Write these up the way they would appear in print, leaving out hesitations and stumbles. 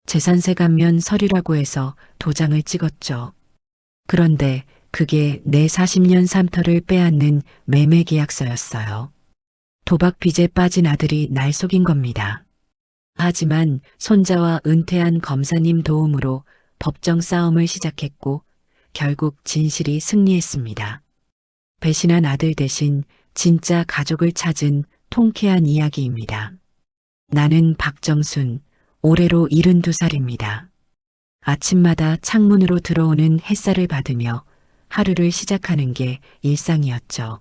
재산세 감면 서류라고 해서 도장을 찍었죠. 그런데 그게 내 40년 삼터를 빼앗는 매매 계약서였어요. 도박 빚에 빠진 아들이 날 속인 겁니다. 하지만 손자와 은퇴한 검사님 도움으로 법정 싸움을 시작했고 결국 진실이 승리했습니다. 배신한 아들 대신 진짜 가족을 찾은 통쾌한 이야기입니다. 나는 박정순, 올해로 72살입니다. 아침마다 창문으로 들어오는 햇살을 받으며 하루를 시작하는 게 일상이었죠.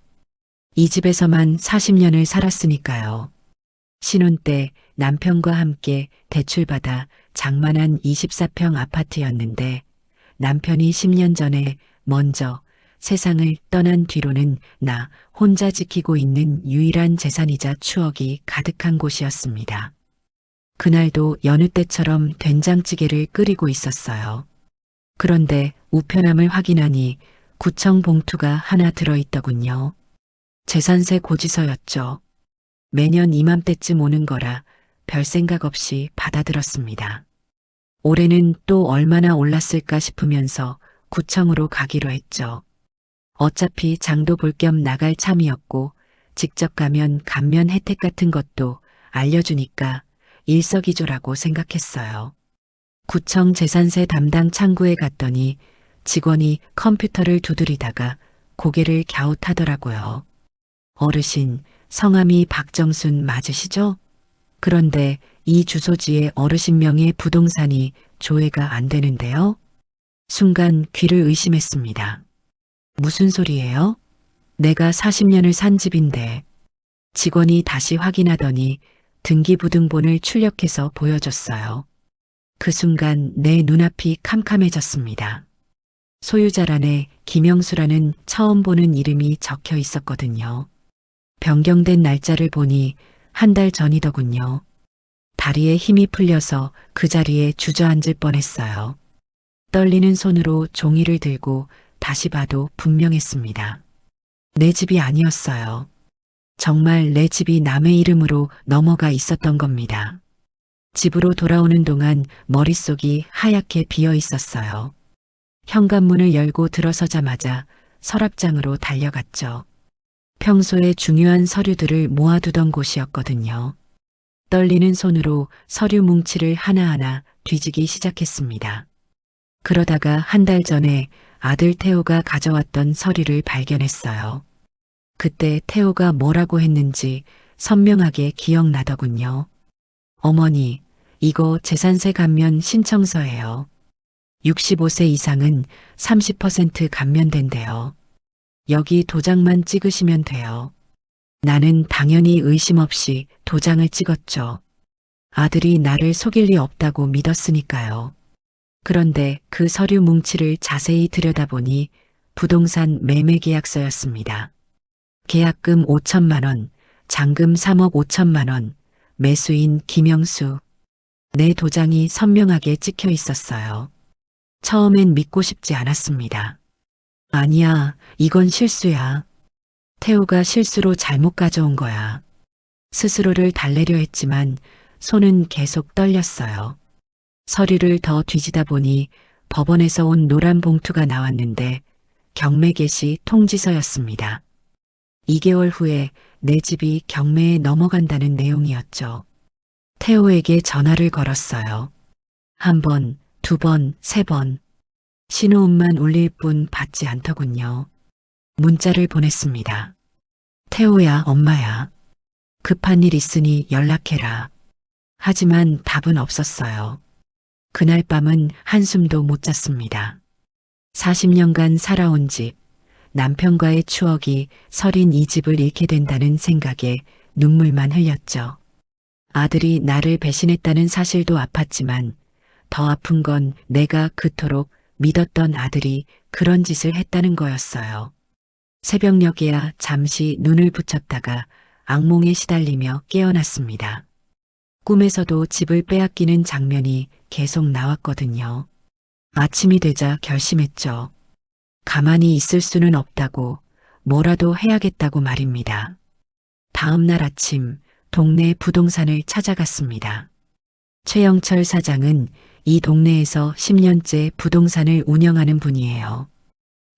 이 집에서만 40년을 살았으니까요. 신혼 때 남편과 함께 대출받아 장만한 24평 아파트였는데 남편이 10년 전에 먼저 세상을 떠난 뒤로는 나 혼자 지키고 있는 유일한 재산이자 추억이 가득한 곳이었습니다. 그날도 여느 때처럼 된장찌개를 끓이고 있었어요. 그런데 우편함을 확인하니 구청 봉투가 하나 들어있더군요. 재산세 고지서였죠. 매년 이맘때쯤 오는 거라 별 생각 없이 받아들었습니다. 올해는 또 얼마나 올랐을까 싶으면서 구청으로 가기로 했죠. 어차피 장도 볼 겸 나갈 참이었고 직접 가면 감면 혜택 같은 것도 알려주니까 일석이조라고 생각했어요. 구청 재산세 담당 창구에 갔더니 직원이 컴퓨터를 두드리다가 고개를 갸웃하더라고요. 어르신, 성함이 박정순 맞으시죠? 그런데 이 주소지에 어르신명의 부동산이 조회가 안 되는데요? 순간 귀를 의심했습니다. 무슨 소리예요? 내가 40년을 산 집인데. 직원이 다시 확인하더니 등기부등본을 출력해서 보여줬어요. 그 순간 내 눈앞이 캄캄해졌습니다. 소유자란에 김영수라는 처음 보는 이름이 적혀 있었거든요. 변경된 날짜를 보니 한 달 전이더군요. 다리에 힘이 풀려서 그 자리에 주저앉을 뻔했어요. 떨리는 손으로 종이를 들고 다시 봐도 분명했습니다. 내 집이 아니었어요. 정말 내 집이 남의 이름으로 넘어가 있었던 겁니다. 집으로 돌아오는 동안 머릿속이 하얗게 비어 있었어요. 현관문을 열고 들어서자마자 서랍장으로 달려갔죠. 평소에 중요한 서류들을 모아두던 곳이었거든요. 떨리는 손으로 서류 뭉치를 하나하나 뒤지기 시작했습니다. 그러다가 한 달 전에 아들 태호가 가져왔던 서류를 발견했어요. 그때 태호가 뭐라고 했는지 선명하게 기억나더군요. 어머니, 이거 재산세 감면 신청서예요. 65세 이상은 30% 감면된대요. 여기 도장만 찍으시면 돼요. 나는 당연히 의심 없이 도장을 찍었죠. 아들이 나를 속일 리 없다고 믿었으니까요. 그런데 그 서류 뭉치를 자세히 들여다보니 부동산 매매 계약서였습니다. 계약금 5천만 원, 잔금 3억 5천만 원, 매수인 김영수. 내 도장이 선명하게 찍혀 있었어요. 처음엔 믿고 싶지 않았습니다. 아니야, 이건 실수야. 태호가 실수로 잘못 가져온 거야. 스스로를 달래려 했지만 손은 계속 떨렸어요. 서류를 더 뒤지다 보니 법원에서 온 노란 봉투가 나왔는데 경매 개시 통지서였습니다. 2개월 후에 내 집이 경매에 넘어간다는 내용이었죠. 태호에게 전화를 걸었어요. 한 번, 두 번, 세 번. 신호음만 울릴 뿐 받지 않더군요. 문자를 보냈습니다. 태호야, 엄마야. 급한 일 있으니 연락해라. 하지만 답은 없었어요. 그날 밤은 한숨도 못 잤습니다. 40년간 살아온 집, 남편과의 추억이 서린 이 집을 잃게 된다는 생각에 눈물만 흘렸죠. 아들이 나를 배신했다는 사실도 아팠지만 더 아픈 건 내가 그토록 믿었던 아들이 그런 짓을 했다는 거였어요. 새벽녘에야 잠시 눈을 붙였다가 악몽에 시달리며 깨어났습니다. 꿈에서도 집을 빼앗기는 장면이 계속 나왔거든요. 아침이 되자 결심했죠. 가만히 있을 수는 없다고, 뭐라도 해야겠다고 말입니다. 다음 날 아침 동네 부동산을 찾아갔습니다. 최영철 사장은 이 동네에서 10년째 부동산을 운영하는 분이에요.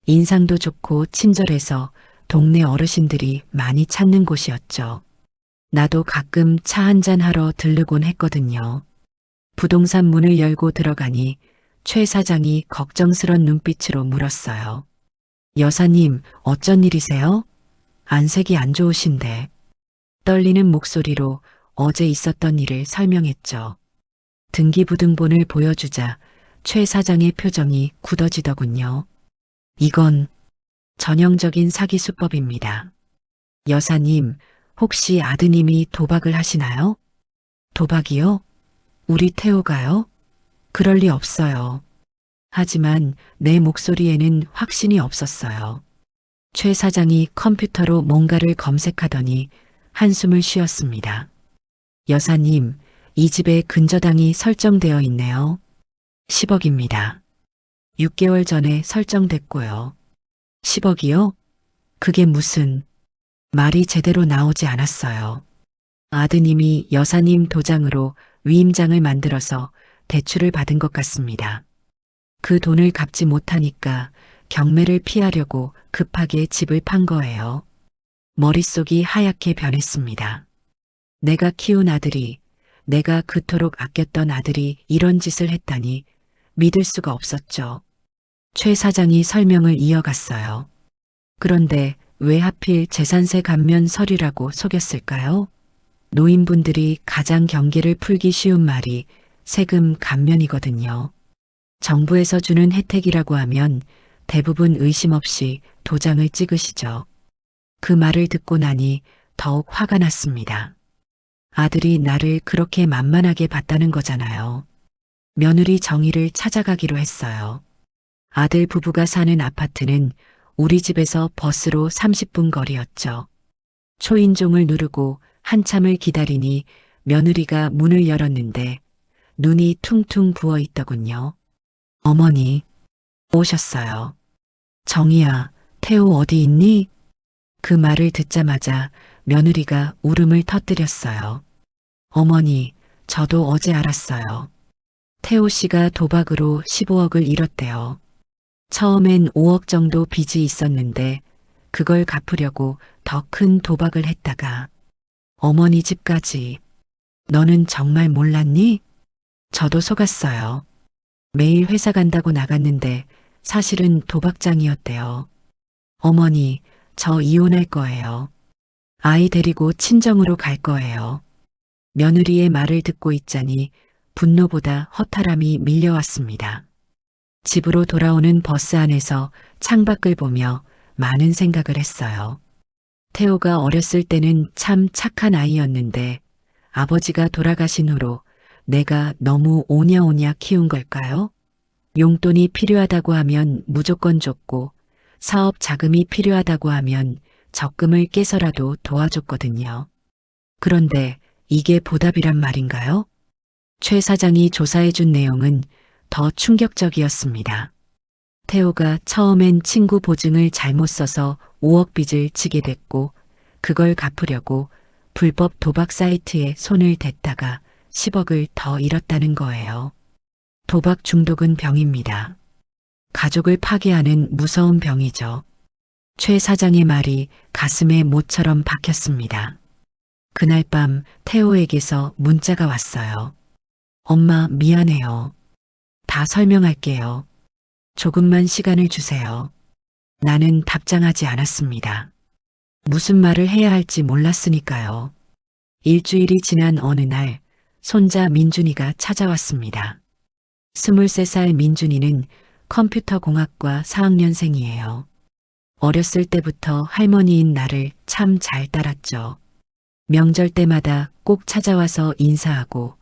인상도 좋고 친절해서 동네 어르신들이 많이 찾는 곳이었죠. 나도 가끔 차 한잔 하러 들르곤 했거든요. 부동산 문을 열고 들어가니 최 사장이 걱정스런 눈빛으로 물었어요. 여사님, 어쩐 일이세요? 안색이 안 좋으신데. 떨리는 목소리로 어제 있었던 일을 설명했죠. 등기부등본을 보여주자 최 사장의 표정이 굳어지더군요. 이건 전형적인 사기 수법입니다. 여사님, 혹시 아드님이 도박을 하시나요? 도박이요? 우리 태호가요? 그럴 리 없어요. 하지만 내 목소리에는 확신이 없었어요. 최 사장이 컴퓨터로 뭔가를 검색하더니 한숨을 쉬었습니다. 여사님, 이 집에 근저당이 설정되어 있네요. 10억입니다. 6개월 전에 설정됐고요. 10억이요? 그게 무슨... 말이 제대로 나오지 않았어요. 아드님이 여사님 도장으로 위임장을 만들어서 대출을 받은 것 같습니다. 그 돈을 갚지 못하니까 경매를 피하려고 급하게 집을 판 거예요. 머릿속이 하얗게 변했습니다. 내가 키운 아들이, 내가 그토록 아꼈던 아들이 이런 짓을 했다니 믿을 수가 없었죠. 최 사장이 설명을 이어갔어요. 그런데 왜 하필 재산세 감면 서류라고 속였을까요? 노인분들이 가장 경계를 풀기 쉬운 말이 세금 감면이거든요. 정부에서 주는 혜택이라고 하면 대부분 의심 없이 도장을 찍으시죠. 그 말을 듣고 나니 더욱 화가 났습니다. 아들이 나를 그렇게 만만하게 봤다는 거잖아요. 며느리 정희를 찾아가기로 했어요. 아들 부부가 사는 아파트는 우리 집에서 버스로 30분 거리였죠. 초인종을 누르고 한참을 기다리니 며느리가 문을 열었는데 눈이 퉁퉁 부어 있더군요. 어머니, 오셨어요. 정희야, 태호 어디 있니? 그 말을 듣자마자 며느리가 울음을 터뜨렸어요. 어머니, 저도 어제 알았어요. 태호 씨가 도박으로 15억을 잃었대요. 처음엔 5억 정도 빚이 있었는데 그걸 갚으려고 더 큰 도박을 했다가 어머니 집까지. 너는 정말 몰랐니? 저도 속았어요. 매일 회사 간다고 나갔는데 사실은 도박장이었대요. 어머니, 저 이혼할 거예요. 아이 데리고 친정으로 갈 거예요. 며느리의 말을 듣고 있자니 분노보다 허탈함이 밀려왔습니다. 집으로 돌아오는 버스 안에서 창밖을 보며 많은 생각을 했어요. 태호가 어렸을 때는 참 착한 아이였는데 아버지가 돌아가신 후로 내가 너무 오냐오냐 키운 걸까요? 용돈이 필요하다고 하면 무조건 줬고 사업 자금이 필요하다고 하면 적금을 깨서라도 도와줬거든요. 그런데 이게 보답이란 말인가요? 최 사장이 조사해준 내용은 더 충격적이었습니다. 태호가 처음엔 친구 보증을 잘못 써서 5억 빚을 지게 됐고 그걸 갚으려고 불법 도박 사이트에 손을 댔다가 10억을 더 잃었다는 거예요. 도박 중독은 병입니다. 가족을 파괴하는 무서운 병이죠. 최 사장의 말이 가슴에 못처럼 박혔습니다. 그날 밤 태호에게서 문자가 왔어요. 엄마 미안해요. 다 설명할게요. 조금만 시간을 주세요. 나는 답장하지 않았습니다. 무슨 말을 해야 할지 몰랐으니까요. 일주일이 지난 어느 날 손자 민준이가 찾아왔습니다. 23살 민준이는 컴퓨터공학과 4학년생이에요. 어렸을 때부터 할머니인 나를 참 잘 따랐죠. 명절 때마다 꼭 찾아와서 인사하고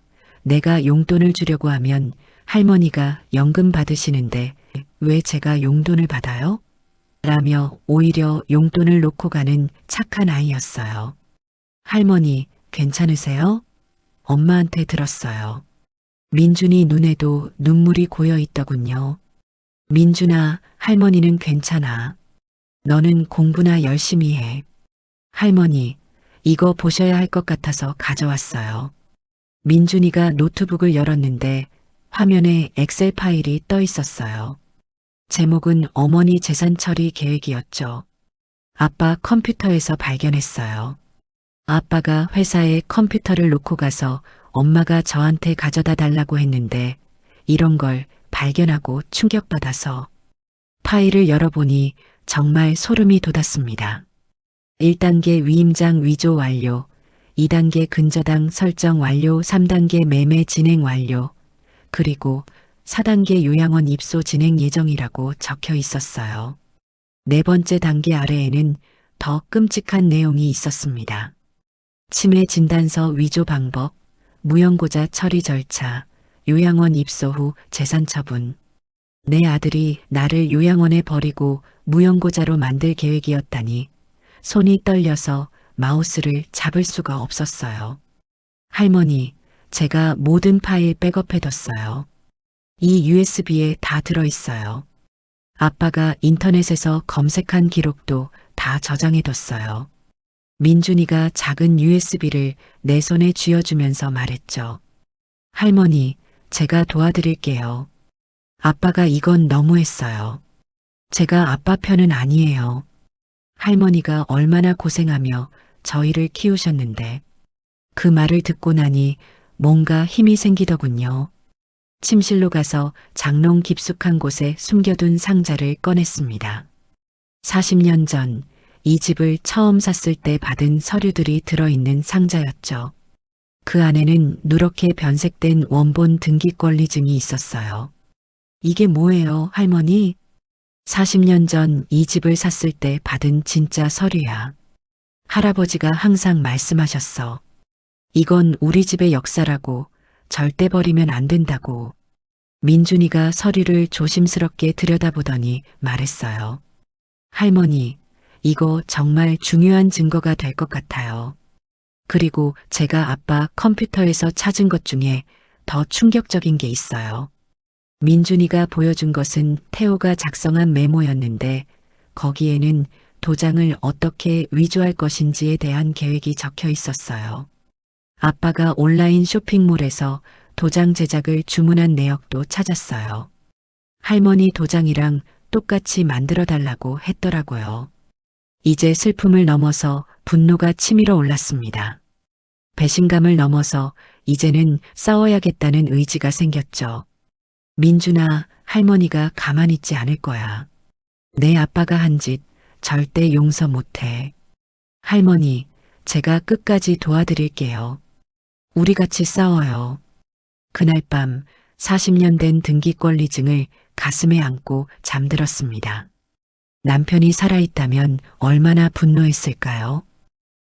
내가 용돈을 주려고 하면 할머니가 연금 받으시는데 왜 제가 용돈을 받아요? 라며 오히려 용돈을 놓고 가는 착한 아이였어요. 할머니, 괜찮으세요? 엄마한테 들었어요. 민준이 눈에도 눈물이 고여 있더군요. 민준아, 할머니는 괜찮아. 너는 공부나 열심히 해. 할머니, 이거 보셔야 할 것 같아서 가져왔어요. 민준이가 노트북을 열었는데 화면에 엑셀 파일이 떠 있었어요. 제목은 어머니 재산 처리 계획이었죠. 아빠 컴퓨터에서 발견했어요. 아빠가 회사에 컴퓨터를 놓고 가서 엄마가 저한테 가져다 달라고 했는데 이런 걸 발견하고 충격받아서 파일을 열어보니 정말 소름이 돋았습니다. 1단계 위임장 위조 완료, 2단계 근저당 설정 완료, 3단계 매매 진행 완료, 그리고 4단계 요양원 입소 진행 예정이라고 적혀 있었어요. 네 번째 단계 아래에는 더 끔찍한 내용이 있었습니다. 치매 진단서 위조 방법, 무연고자 처리 절차, 요양원 입소 후 재산 처분. 내 아들이 나를 요양원에 버리고 무연고자로 만들 계획이었다니 손이 떨려서 마우스를 잡을 수가 없었어요. 할머니, 제가 모든 파일 백업해뒀어요. 이 USB에 다 들어있어요. 아빠가 인터넷에서 검색한 기록도 다 저장해뒀어요. 민준이가 작은 USB를 내 손에 쥐어주면서 말했죠. 할머니, 제가 도와드릴게요. 아빠가 이건 너무했어요. 제가 아빠 편은 아니에요. 할머니가 얼마나 고생하며 저희를 키우셨는데 그 말을 듣고 나니 뭔가 힘이 생기더군요. 침실로 가서 장롱 깊숙한 곳에 숨겨둔 상자를 꺼냈습니다. 40년 전 이 집을 처음 샀을 때 받은 서류들이 들어있는 상자였죠. 그 안에는 누렇게 변색된 원본 등기권리증이 있었어요. 이게 뭐예요, 할머니? 40년 전 이 집을 샀을 때 받은 진짜 서류야. 할아버지가 항상 말씀하셨어. 이건 우리 집의 역사라고, 절대 버리면 안 된다고. 민준이가 서류를 조심스럽게 들여다보더니 말했어요. 할머니, 이거 정말 중요한 증거가 될 것 같아요. 그리고 제가 아빠 컴퓨터에서 찾은 것 중에 더 충격적인 게 있어요. 민준이가 보여준 것은 태호가 작성한 메모였는데 거기에는 도장을 어떻게 위조할 것인지에 대한 계획이 적혀 있었어요. 아빠가 온라인 쇼핑몰에서 도장 제작을 주문한 내역도 찾았어요. 할머니 도장이랑 똑같이 만들어 달라고 했더라고요. 이제 슬픔을 넘어서 분노가 치밀어 올랐습니다. 배신감을 넘어서 이제는 싸워야겠다는 의지가 생겼죠. 민준아, 할머니가 가만히 있지 않을 거야. 내 아빠가 한 짓 절대 용서 못해. 할머니, 제가 끝까지 도와드릴게요. 우리 같이 싸워요. 그날 밤 40년 된 등기권리증을 가슴에 안고 잠들었습니다. 남편이 살아있다면 얼마나 분노했을까요?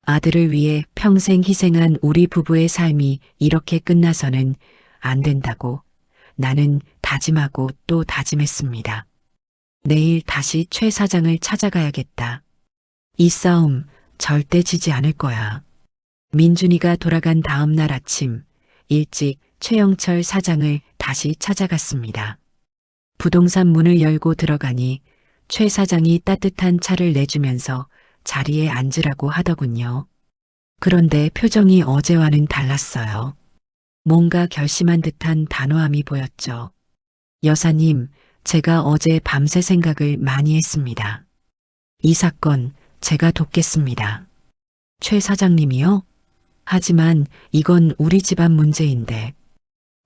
아들을 위해 평생 희생한 우리 부부의 삶이 이렇게 끝나서는 안 된다고 나는 다짐하고 또 다짐했습니다. 내일 다시 최 사장을 찾아가야겠다. 이 싸움 절대 지지 않을 거야. 민준이가 돌아간 다음 날 아침 일찍 최영철 사장을 다시 찾아갔습니다. 부동산 문을 열고 들어가니 최 사장이 따뜻한 차를 내주면서 자리에 앉으라고 하더군요. 그런데 표정이 어제와는 달랐어요. 뭔가 결심한 듯한 단호함이 보였죠. 여사님, 제가 어제 밤새 생각을 많이 했습니다. 이 사건 제가 돕겠습니다. 최 사장님이요? 하지만 이건 우리 집안 문제인데.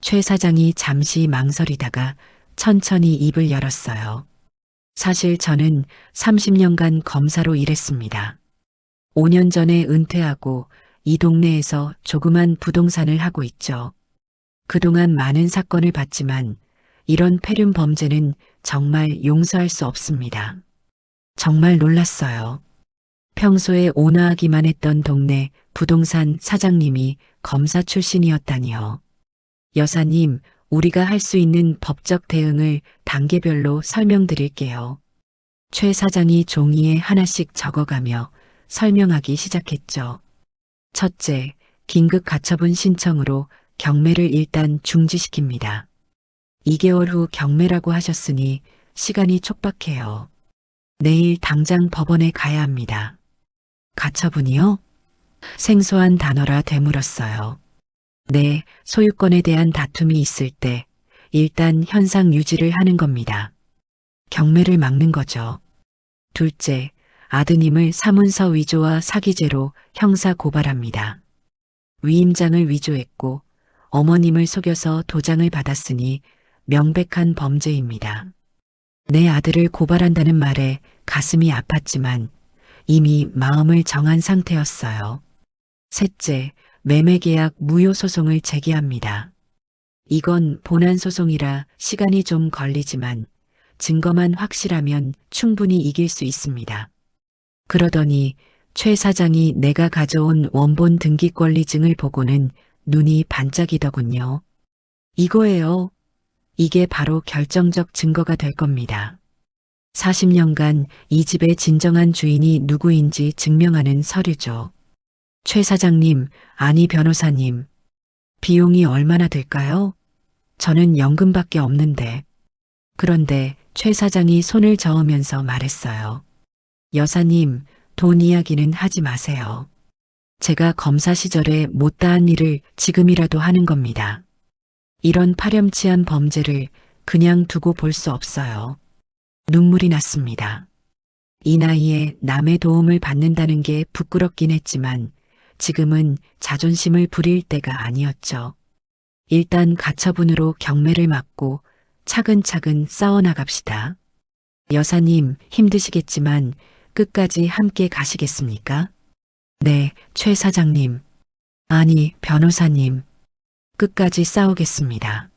최 사장이 잠시 망설이다가 천천히 입을 열었어요. 사실 저는 30년간 검사로 일했습니다. 5년 전에 은퇴하고 이 동네에서 조그만 부동산을 하고 있죠. 그동안 많은 사건을 봤지만 이런 폐륜 범죄는 정말 용서할 수 없습니다. 정말 놀랐어요. 평소에 온화하기만 했던 동네 부동산 사장님이 검사 출신이었다니요. 여사님, 우리가 할 수 있는 법적 대응을 단계별로 설명드릴게요. 최 사장이 종이에 하나씩 적어가며 설명하기 시작했죠. 첫째, 긴급 가처분 신청으로 경매를 일단 중지시킵니다. 2개월 후 경매라고 하셨으니 시간이 촉박해요. 내일 당장 법원에 가야 합니다. 가처분이요? 생소한 단어라 되물었어요. 네, 소유권에 대한 다툼이 있을 때 일단 현상 유지를 하는 겁니다. 경매를 막는 거죠. 둘째, 아드님을 사문서 위조와 사기죄로 형사 고발합니다. 위임장을 위조했고 어머님을 속여서 도장을 받았으니 명백한 범죄입니다. 내 아들을 고발한다는 말에 가슴이 아팠지만 이미 마음을 정한 상태였어요. 셋째, 매매계약 무효소송을 제기합니다. 이건 본안소송이라 시간이 좀 걸리지만 증거만 확실하면 충분히 이길 수 있습니다. 그러더니 최 사장이 내가 가져온 원본 등기권리증을 보고는 눈이 반짝이더군요. 이거예요. 이게 바로 결정적 증거가 될 겁니다. 40년간 이 집의 진정한 주인이 누구인지 증명하는 서류죠. 최 사장님, 아니 변호사님, 비용이 얼마나 들까요? 저는 연금밖에 없는데. 그런데 최 사장이 손을 저으면서 말했어요. 여사님, 돈 이야기는 하지 마세요. 제가 검사 시절에 못다한 일을 지금이라도 하는 겁니다. 이런 파렴치한 범죄를 그냥 두고 볼 수 없어요. 눈물이 났습니다. 이 나이에 남의 도움을 받는다는 게 부끄럽긴 했지만 지금은 자존심을 부릴 때가 아니었죠. 일단 가처분으로 경매를 막고 차근차근 싸워나갑시다. 여사님 힘드시겠지만 끝까지 함께 가시겠습니까? 네, 최 사장님. 아니, 변호사님. 끝까지 싸우겠습니다.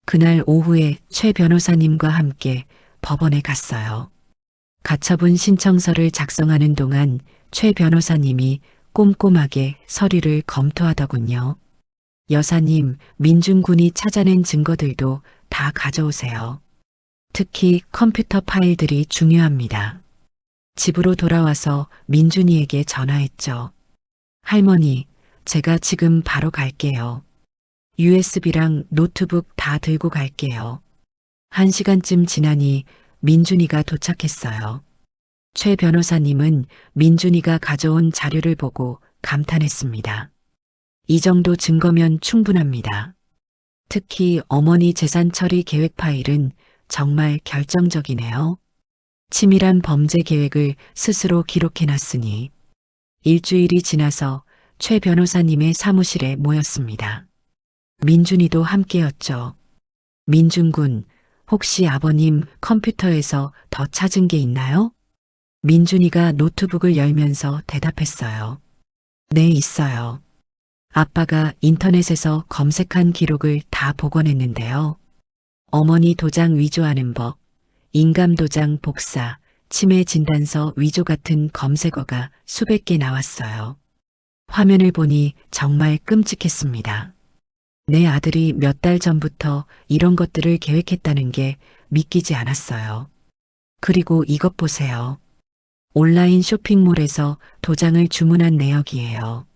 그날 오후에 최 변호사님과 함께 법원에 갔어요. 가처분 신청서를 작성하는 동안 최 변호사님이 꼼꼼하게 서류를 검토하더군요. 여사님, 민중군이 찾아낸 증거들도 다 가져오세요. 특히 컴퓨터 파일들이 중요합니다. 집으로 돌아와서 민준이에게 전화했죠. 할머니, 제가 지금 바로 갈게요. USB랑 노트북 다 들고 갈게요. 1시간쯤 지나니 민준이가 도착했어요. 최 변호사님은 민준이가 가져온 자료를 보고 감탄했습니다. 이 정도 증거면 충분합니다. 특히 어머니 재산 처리 계획 파일은 정말 결정적이네요. 치밀한 범죄 계획을 스스로 기록해놨으니 일주일이 지나서 최 변호사님의 사무실에 모였습니다. 민준이도 함께였죠. 민준군, 혹시 아버님 컴퓨터에서 더 찾은 게 있나요? 민준이가 노트북을 열면서 대답했어요. 네, 있어요. 아빠가 인터넷에서 검색한 기록을 다 복원했는데요. 어머니 도장 위조하는 법, 인감도장 복사, 치매 진단서 위조 같은 검색어가 수백 개 나왔어요. 화면을 보니 정말 끔찍했습니다. 내 아들이 몇 달 전부터 이런 것들을 계획했다는 게 믿기지 않았어요. 그리고 이것 보세요. 온라인 쇼핑몰에서 도장을 주문한 내역이에요.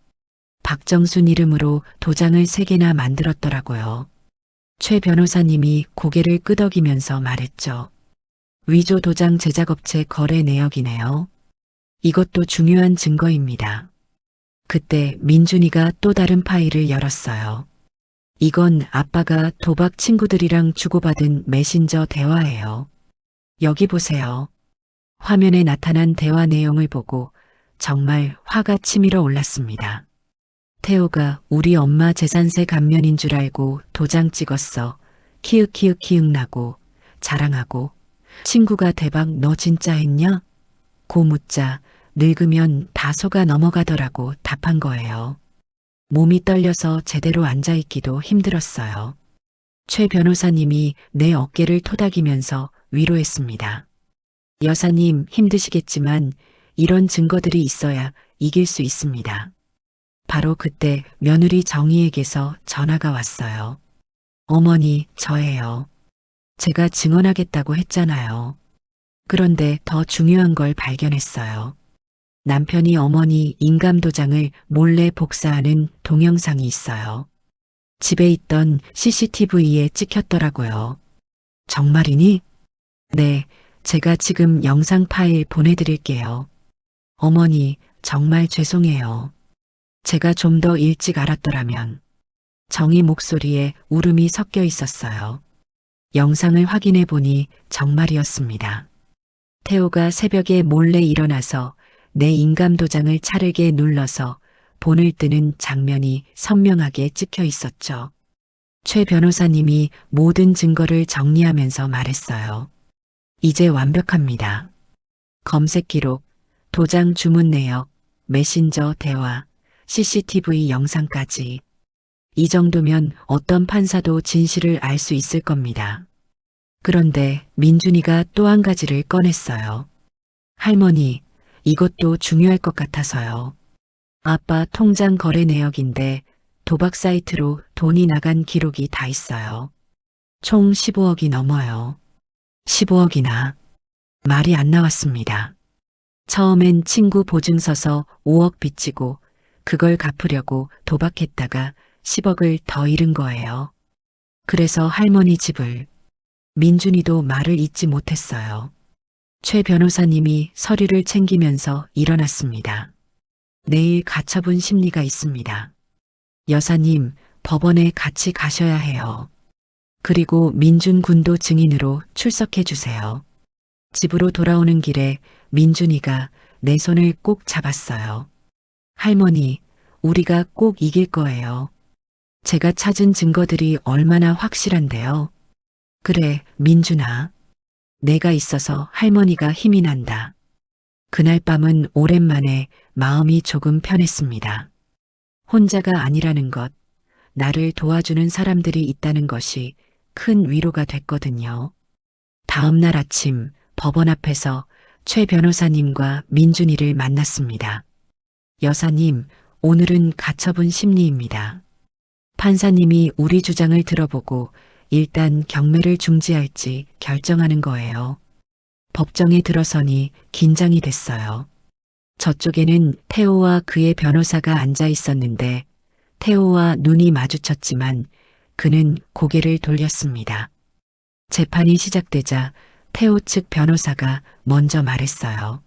박정순 이름으로 도장을 3개나 만들었더라고요. 최 변호사님이 고개를 끄덕이면서 말했죠. 위조 도장 제작업체 거래 내역이네요. 이것도 중요한 증거입니다. 그때 민준이가 또 다른 파일을 열었어요. 이건 아빠가 도박 친구들이랑 주고받은 메신저 대화예요. 여기 보세요. 화면에 나타난 대화 내용을 보고 정말 화가 치밀어 올랐습니다. 태호가 우리 엄마 재산세 감면인 줄 알고 도장 찍었어. 키읔키읔키읔 나고 자랑하고 친구가 대박 너 진짜 했냐? 고 묻자 늙으면 다 속아 넘어가더라고 답한 거예요. 몸이 떨려서 제대로 앉아있기도 힘들었어요. 최 변호사님이 내 어깨를 토닥이면서 위로했습니다. 여사님 힘드시겠지만 이런 증거들이 있어야 이길 수 있습니다. 바로 그때 며느리 정희에게서 전화가 왔어요. 어머니, 저예요. 제가 증언하겠다고 했잖아요. 그런데 더 중요한 걸 발견했어요. 남편이 어머니 인감도장을 몰래 복사하는 동영상이 있어요. 집에 있던 CCTV에 찍혔더라고요. 정말이니? 네, 제가 지금 영상 파일 보내드릴게요. 어머니, 정말 죄송해요. 제가 좀 더 일찍 알았더라면. 정희 목소리에 울음이 섞여 있었어요. 영상을 확인해 보니 정말이었습니다. 태호가 새벽에 몰래 일어나서 내 인감도장을 차르게 눌러서 본을 뜨는 장면이 선명하게 찍혀 있었죠. 최 변호사님이 모든 증거를 정리하면서 말했어요. 이제 완벽합니다. 검색 기록, 도장 주문 내역, 메신저 대화, CCTV 영상까지. 이 정도면 어떤 판사도 진실을 알 수 있을 겁니다. 그런데 민준이가 또 한 가지를 꺼냈어요. 할머니, 이것도 중요할 것 같아서요. 아빠 통장 거래 내역인데 도박 사이트로 돈이 나간 기록이 다 있어요. 총 15억이 넘어요. 15억이나. 말이 안 나왔습니다. 처음엔 친구 보증서서 5억 빚지고 그걸 갚으려고 도박했다가 10억을 더 잃은 거예요. 그래서 할머니 집을. 민준이도 말을 잇지 못했어요. 최 변호사님이 서류를 챙기면서 일어났습니다. 내일 가처분 심리가 있습니다. 여사님, 법원에 같이 가셔야 해요. 그리고 민준 군도 증인으로 출석해 주세요. 집으로 돌아오는 길에 민준이가 내 손을 꼭 잡았어요. 할머니, 우리가 꼭 이길 거예요. 제가 찾은 증거들이 얼마나 확실한데요. 그래, 민준아. 내가 있어서 할머니가 힘이 난다. 그날 밤은 오랜만에 마음이 조금 편했습니다. 혼자가 아니라는 것, 나를 도와주는 사람들이 있다는 것이 큰 위로가 됐거든요. 다음 날 아침 법원 앞에서 최 변호사님과 민준이를 만났습니다. 여사님, 오늘은 가처분 심리입니다. 판사님이 우리 주장을 들어보고 일단 경매를 중지할지 결정하는 거예요. 법정에 들어서니 긴장이 됐어요. 저쪽에는 태호와 그의 변호사가 앉아 있었는데 태호와 눈이 마주쳤지만 그는 고개를 돌렸습니다. 재판이 시작되자 태호 측 변호사가 먼저 말했어요.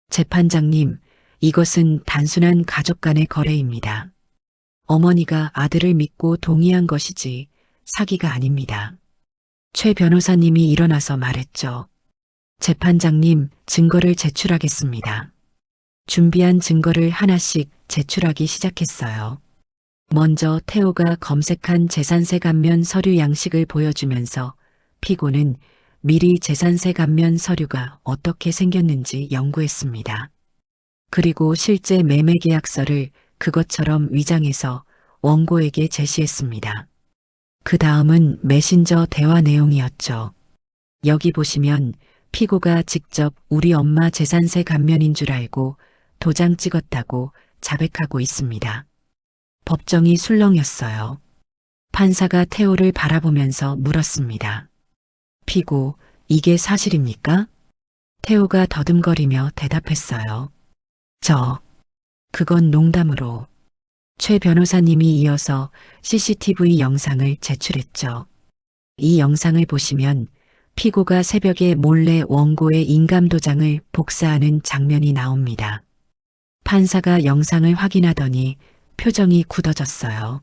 재판장님, 이것은 단순한 가족 간의 거래입니다. 어머니가 아들을 믿고 동의한 것이지 사기가 아닙니다. 최 변호사님이 일어나서 말했죠. 재판장님, 증거를 제출하겠습니다. 준비한 증거를 하나씩 제출하기 시작했어요. 먼저 태호가 검색한 재산세 감면 서류 양식을 보여주면서 피고는 미리 재산세 감면 서류가 어떻게 생겼는지 연구했습니다. 그리고 실제 매매 계약서를 그것처럼 위장해서 원고에게 제시했습니다. 그 다음은 메신저 대화 내용이었죠. 여기 보시면 피고가 직접 우리 엄마 재산세 감면인 줄 알고 도장 찍었다고 자백하고 있습니다. 법정이 술렁였어요. 판사가 태호를 바라보면서 물었습니다. 피고, 이게 사실입니까? 태호가 더듬거리며 대답했어요. 그건 농담으로. 최 변호사님이 이어서 CCTV 영상을 제출했죠. 이 영상을 보시면 피고가 새벽에 몰래 원고의 인감도장을 복사하는 장면이 나옵니다. 판사가 영상을 확인하더니 표정이 굳어졌어요.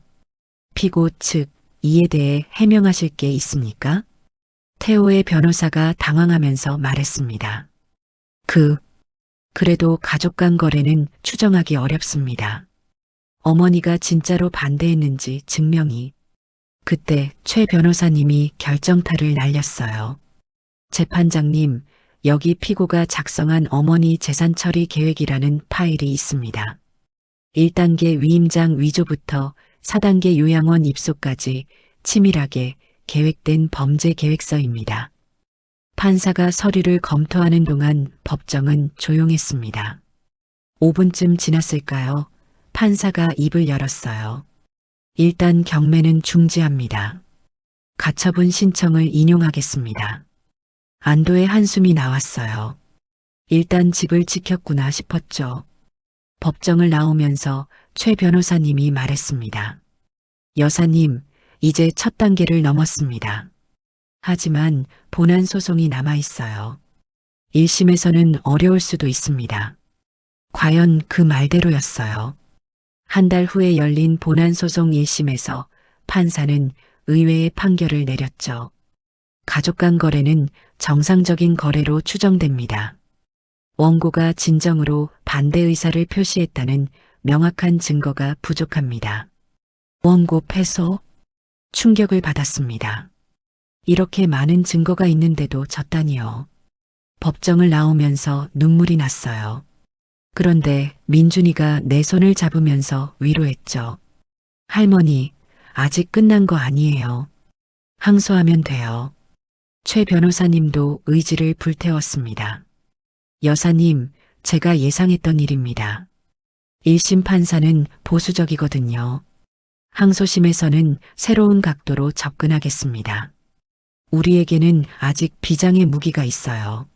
피고 측, 이에 대해 해명하실 게 있습니까? 태호의 변호사가 당황하면서 말했습니다. 그래도 가족 간 거래는 추정하기 어렵습니다. 어머니가 진짜로 반대했는지 증명이. 그때 최 변호사님이 결정타를 날렸어요. 재판장님, 여기 피고가 작성한 어머니 재산 처리 계획이라는 파일이 있습니다. 1단계 위임장 위조부터 4단계 요양원 입소까지 치밀하게 계획된 범죄 계획서입니다. 판사가 서류를 검토하는 동안 법정은 조용했습니다. 5분쯤 지났을까요? 판사가 입을 열었어요. 일단 경매는 중지합니다. 가처분 신청을 인용하겠습니다. 안도의 한숨이 나왔어요. 일단 집을 지켰구나 싶었죠. 법정을 나오면서 최 변호사님이 말했습니다. 여사님, 이제 첫 단계를 넘었습니다. 하지만 본안 소송이 남아있어요. 1심에서는 어려울 수도 있습니다. 과연 그 말대로였어요. 한 달 후에 열린 본안 소송 1심에서 판사는 의외의 판결을 내렸죠. 가족 간 거래는 정상적인 거래로 추정됩니다. 원고가 진정으로 반대 의사를 표시했다는 명확한 증거가 부족합니다. 원고 패소? 충격을 받았습니다. 이렇게 많은 증거가 있는데도 졌다니요. 법정을 나오면서 눈물이 났어요. 그런데 민준이가 내 손을 잡으면서 위로했죠. 할머니, 아직 끝난 거 아니에요. 항소하면 돼요. 최 변호사님도 의지를 불태웠습니다. 여사님, 제가 예상했던 일입니다. 1심 판사는 보수적이거든요. 항소심에서는 새로운 각도로 접근하겠습니다. 우리에게는 아직 비장의 무기가 있어요.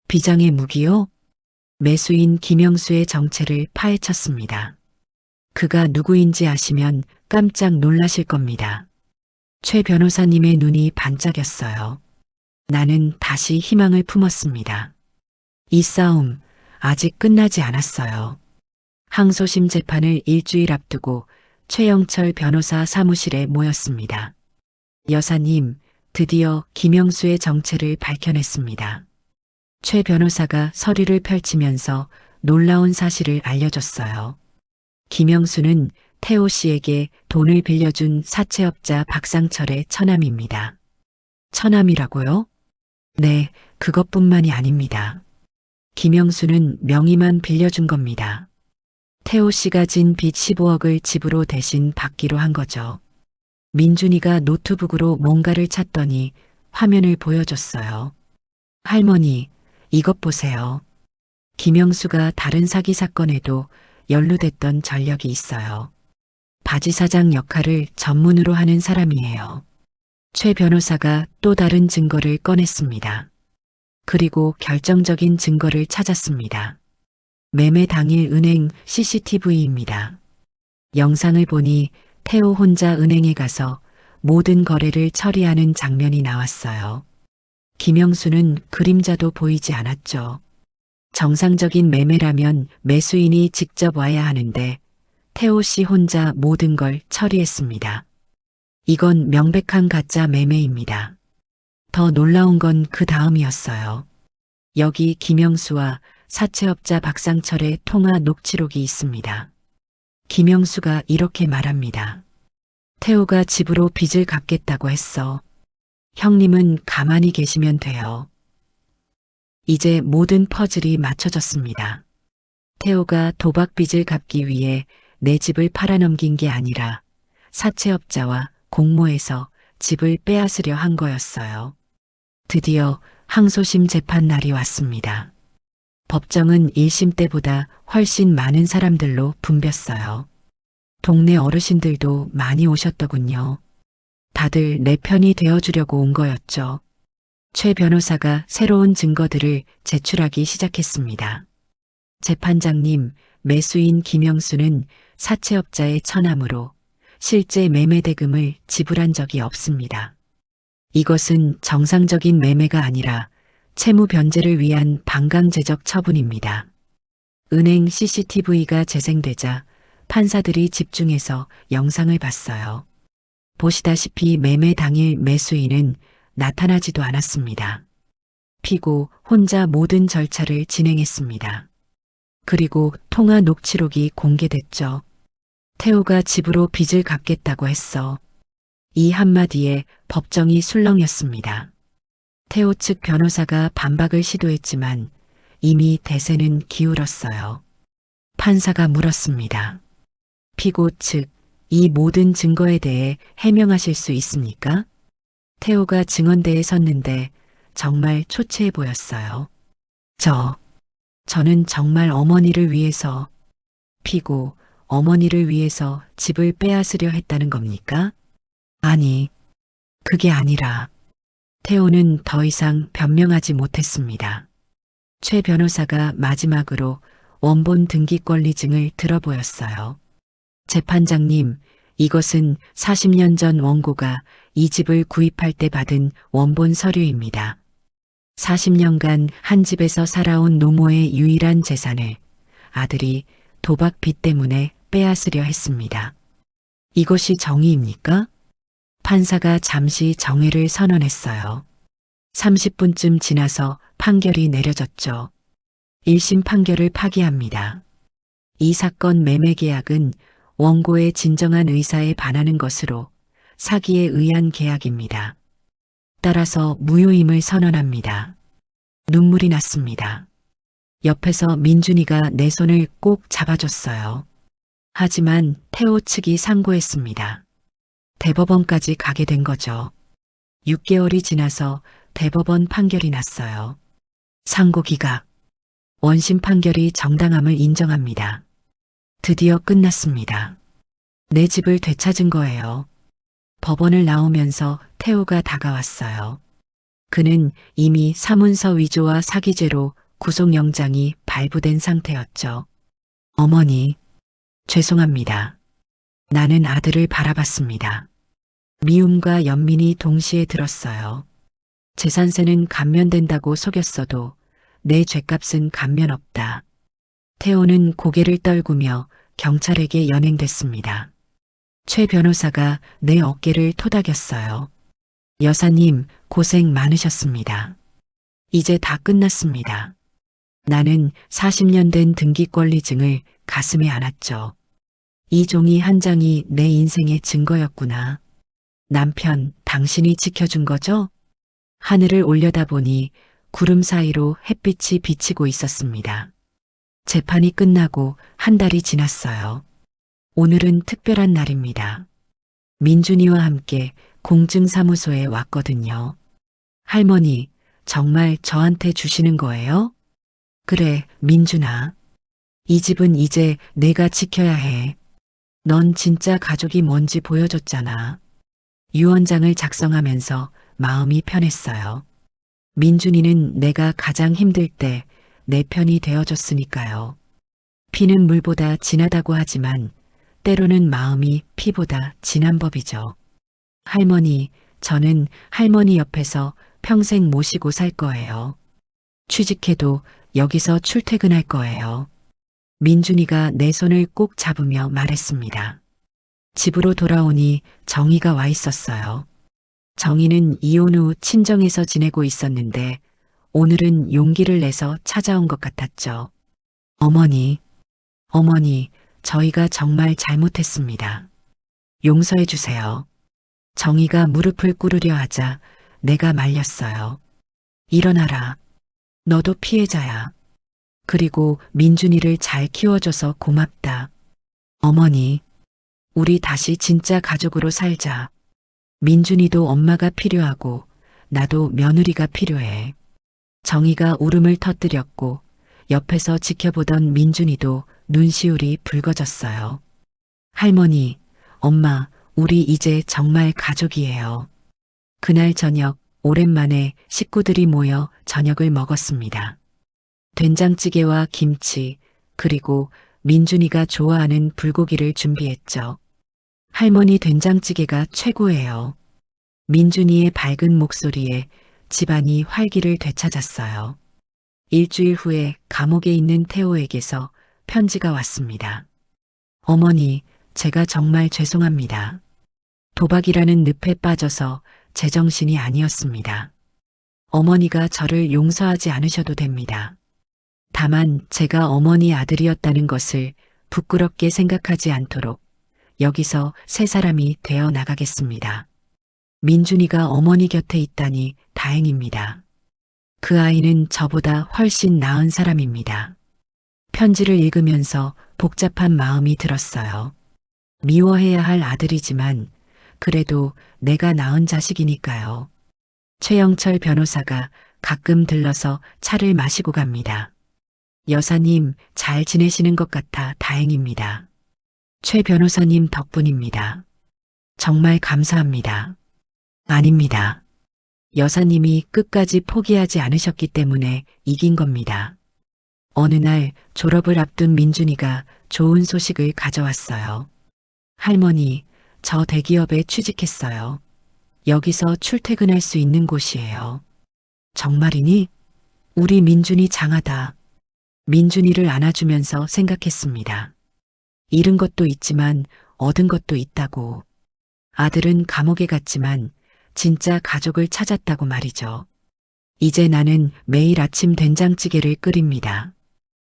비장의 무기요? 매수인 김영수의 정체를 파헤쳤습니다. 그가 누구인지 아시면 깜짝 놀라실 겁니다. 최 변호사님의 눈이 반짝였어요. 나는 다시 희망을 품었습니다. 이 싸움 아직 끝나지 않았어요. 항소심 재판을 일주일 앞두고 최영철 변호사 사무실에 모였습니다. 여사님, 드디어 김영수의 정체를 밝혀냈습니다. 최 변호사가 서류를 펼치면서 놀라운 사실을 알려줬어요. 김영수는 태호 씨에게 돈을 빌려준 사채업자 박상철의 처남입니다. 처남이라고요? 네, 그것뿐만이 아닙니다. 김영수는 명의만 빌려준 겁니다. 태호 씨가 진 빚 15억을 집으로 대신 받기로 한 거죠. 민준이가 노트북으로 뭔가를 찾더니 화면을 보여줬어요. 할머니, 이것 보세요. 김영수가 다른 사기 사건에도 연루됐던 전력이 있어요. 바지 사장 역할을 전문으로 하는 사람이에요. 최 변호사가 또 다른 증거를 꺼냈습니다. 그리고 결정적인 증거를 찾았습니다. 매매 당일 은행 CCTV입니다. 영상을 보니 태호 혼자 은행에 가서 모든 거래를 처리하는 장면이 나왔어요. 김영수는 그림자도 보이지 않았죠. 정상적인 매매라면 매수인이 직접 와야 하는데 태호 씨 혼자 모든 걸 처리했습니다. 이건 명백한 가짜 매매입니다. 더 놀라운 건 그 다음이었어요. 여기 김영수와 사채업자 박상철의 통화 녹취록이 있습니다. 김영수가 이렇게 말합니다. 태호가 집으로 빚을 갚겠다고 했어. 형님은 가만히 계시면 돼요. 이제 모든 퍼즐이 맞춰졌습니다. 태호가 도박 빚을 갚기 위해 내 집을 팔아넘긴 게 아니라 사채업자와 공모해서 집을 빼앗으려 한 거였어요. 드디어 항소심 재판 날이 왔습니다. 법정은 1심 때보다 훨씬 많은 사람들로 붐볐어요. 동네 어르신들도 많이 오셨더군요. 다들 내 편이 되어주려고 온 거였죠. 최 변호사가 새로운 증거들을 제출하기 시작했습니다. 재판장님, 매수인 김영수는 사채업자의 처남으로 실제 매매 대금을 지불한 적이 없습니다. 이것은 정상적인 매매가 아니라 채무 변제를 위한 반강제적 처분입니다. 은행 CCTV가 재생되자 판사들이 집중해서 영상을 봤어요. 보시다시피 매매 당일 매수인은 나타나지도 않았습니다. 피고 혼자 모든 절차를 진행했습니다. 그리고 통화 녹취록이 공개됐죠. 태호가 집으로 빚을 갚겠다고 했어. 이 한마디에 법정이 술렁였습니다. 태호 측 변호사가 반박을 시도했지만 이미 대세는 기울었어요. 판사가 물었습니다. 피고 측, 이 모든 증거에 대해 해명하실 수 있습니까? 태호가 증언대에 섰는데 정말 초췌해 보였어요. 저는 정말 어머니를 위해서, 피고, 어머니를 위해서 집을 빼앗으려 했다는 겁니까? 아니, 그게 아니라 태호는 더 이상 변명하지 못했습니다. 최 변호사가 마지막으로 원본 등기권리증을 들어보였어요. 재판장님, 이것은 40년 전 원고가 이 집을 구입할 때 받은 원본 서류입니다. 40년간 한 집에서 살아온 노모의 유일한 재산을 아들이 도박 빚 때문에 빼앗으려 했습니다. 이것이 정의입니까? 판사가 잠시 정의를 선언했어요. 30분쯤 지나서 판결이 내려졌죠. 1심 판결을 파기합니다. 이 사건 매매 계약은 원고의 진정한 의사에 반하는 것으로 사기에 의한 계약입니다. 따라서 무효임을 선언합니다. 눈물이 났습니다. 옆에서 민준이가 내 손을 꼭 잡아줬어요. 하지만 태호 측이 상고했습니다. 대법원까지 가게 된 거죠. 6개월이 지나서 대법원 판결이 났어요. 상고 기각. 원심 판결이 정당함을 인정합니다. 드디어 끝났습니다. 내 집을 되찾은 거예요. 법원을 나오면서 태호가 다가왔어요. 그는 이미 사문서 위조와 사기죄로 구속영장이 발부된 상태였죠. 어머니, 죄송합니다. 나는 아들을 바라봤습니다. 미움과 연민이 동시에 들었어요. 재산세는 감면된다고 속였어도 내 죗값은 감면 없다. 태호는 고개를 떨구며 경찰에게 연행됐습니다. 최 변호사가 내 어깨를 토닥였어요. 여사님, 고생 많으셨습니다. 이제 다 끝났습니다. 나는 40년 된 등기권리증을 가슴에 안았죠. 이 종이 한 장이 내 인생의 증거였구나. 남편, 당신이 지켜준 거죠? 하늘을 올려다보니 구름 사이로 햇빛이 비치고 있었습니다. 재판이 끝나고 한 달이 지났어요. 오늘은 특별한 날입니다. 민준이와 함께 공증사무소에 왔거든요. 할머니, 정말 저한테 주시는 거예요? 그래, 민준아. 이 집은 이제 내가 지켜야 해. 넌 진짜 가족이 뭔지 보여줬잖아. 유언장을 작성하면서 마음이 편했어요. 민준이는 내가 가장 힘들 때 내 편이 되어줬으니까요. 피는 물보다 진하다고 하지만 때로는 마음이 피보다 진한 법이죠. 할머니, 저는 할머니 옆에서 평생 모시고 살 거예요. 취직해도 여기서 출퇴근할 거예요. 민준이가 내 손을 꼭 잡으며 말했습니다. 집으로 돌아오니 정희가 와 있었어요. 정희는 이혼 후 친정에서 지내고 있었는데 오늘은 용기를 내서 찾아온 것 같았죠. 어머니, 저희가 정말 잘못했습니다. 용서해 주세요. 정희가 무릎을 꿇으려 하자 내가 말렸어요. 일어나라. 너도 피해자야. 그리고 민준이를 잘 키워줘서 고맙다. 어머니, 우리 다시 진짜 가족으로 살자. 민준이도 엄마가 필요하고 나도 며느리가 필요해. 정희가 울음을 터뜨렸고 옆에서 지켜보던 민준이도 눈시울이 붉어졌어요. 할머니, 엄마, 우리 이제 정말 가족이에요. 그날 저녁 오랜만에 식구들이 모여 저녁을 먹었습니다. 된장찌개와 김치, 그리고 민준이가 좋아하는 불고기를 준비했죠. 할머니 된장찌개가 최고예요. 민준이의 밝은 목소리에 집안이 활기를 되찾았어요. 일주일 후에 감옥에 있는 태호에게서 편지가 왔습니다. 어머니, 제가 정말 죄송합니다. 도박이라는 늪에 빠져서 제정신이 아니었습니다. 어머니가 저를 용서하지 않으셔도 됩니다. 다만 제가 어머니 아들이었다는 것을 부끄럽게 생각하지 않도록 여기서 새 사람이 되어 나가겠습니다. 민준이가 어머니 곁에 있다니 다행입니다. 그 아이는 저보다 훨씬 나은 사람입니다. 편지를 읽으면서 복잡한 마음이 들었어요. 미워해야 할 아들이지만 그래도 내가 낳은 자식이니까요. 최영철 변호사가 가끔 들러서 차를 마시고 갑니다. 여사님, 잘 지내시는 것 같아 다행입니다. 최 변호사님 덕분입니다. 정말 감사합니다. 아닙니다. 여사님이 끝까지 포기하지 않으셨기 때문에 이긴 겁니다. 어느 날 졸업을 앞둔 민준이가 좋은 소식을 가져왔어요. 할머니, 저 대기업에 취직했어요. 여기서 출퇴근할 수 있는 곳이에요. 정말이니? 우리 민준이 장하다. 민준이를 안아주면서 생각했습니다. 잃은 것도 있지만 얻은 것도 있다고. 아들은 감옥에 갔지만 진짜 가족을 찾았다고 말이죠. 이제 나는 매일 아침 된장찌개를 끓입니다.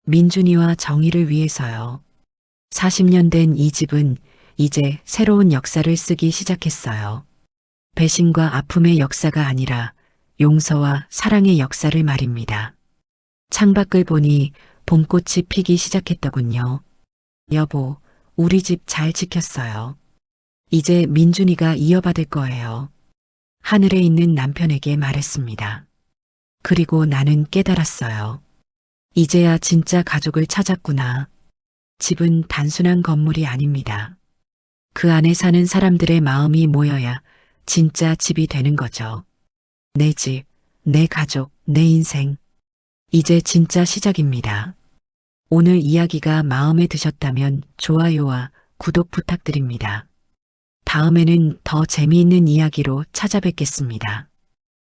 민준이와 정의를 위해서요. 40년 된 이 집은 이제 새로운 역사를 쓰기 시작했어요. 배신과 아픔의 역사가 아니라 용서와 사랑의 역사를 말입니다. 창밖을 보니 봄꽃이 피기 시작했더군요. 여보, 우리 집 잘 지켰어요. 이제 민준이가 이어받을 거예요. 하늘에 있는 남편에게 말했습니다. 그리고 나는 깨달았어요. 이제야 진짜 가족을 찾았구나. 집은 단순한 건물이 아닙니다. 그 안에 사는 사람들의 마음이 모여야 진짜 집이 되는 거죠. 내 집, 내 가족, 내 인생. 이제 진짜 시작입니다. 오늘 이야기가 마음에 드셨다면 좋아요와 구독 부탁드립니다. 다음에는 더 재미있는 이야기로 찾아뵙겠습니다.